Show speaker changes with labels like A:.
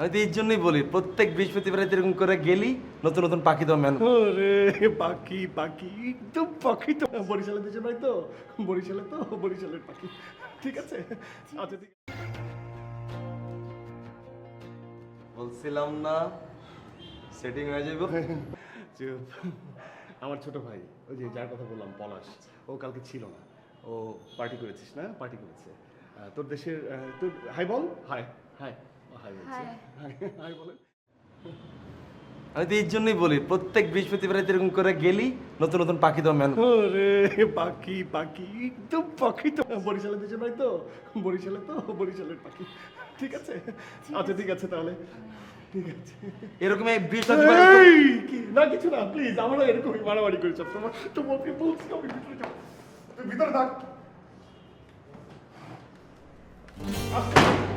A: আমি তো এই জন্যই বলি প্রত্যেক বৃহস্পতিবার এরকম করে গেলি নতুন নতুন পাখি তো ম্যান।
B: ওরে পাখি পাখি একদম পাখি তো বরিশালের দেশের ভাই তো বরিশালের পাখি। ঠিক আছে আচ্ছা ঠিক আছে।
A: বলছিলাম না সেটিং হয়ে যাবে।
B: চুপ। আমার ছোট ভাই ওই যে যার কথা বললাম পলাশ, ও কালকে ছিল না। ও পার্টি করেছিস না? পার্টি করেছে। তোর দেশের তোর হাই বল। হাই হাই হাই বলছে। হাই হাই বলে।
A: আমি তো এই জন্যই বলি প্রত্যেক বৃহস্পতিবার এরকম করে গেলি নতুন নতুন পাখি তো ম্যান।
B: ওরে পাখি পাখি একদম পাখি তো বরিশালের দেশের ভাই তো বরিশালের পাখি। ঠিক আছে আচ্ছা ঠিক আছে তাহলে ঠিক আছে।
A: এরকম এই বৃহস্পতিবার
B: এই, না কিছু না প্লিজ, আমরা এরকমই মারামারি করি সবসময়। তোমাকে বলছি আমি ভিতরে যাও, তুই ভিতরে থাক। আস্তে।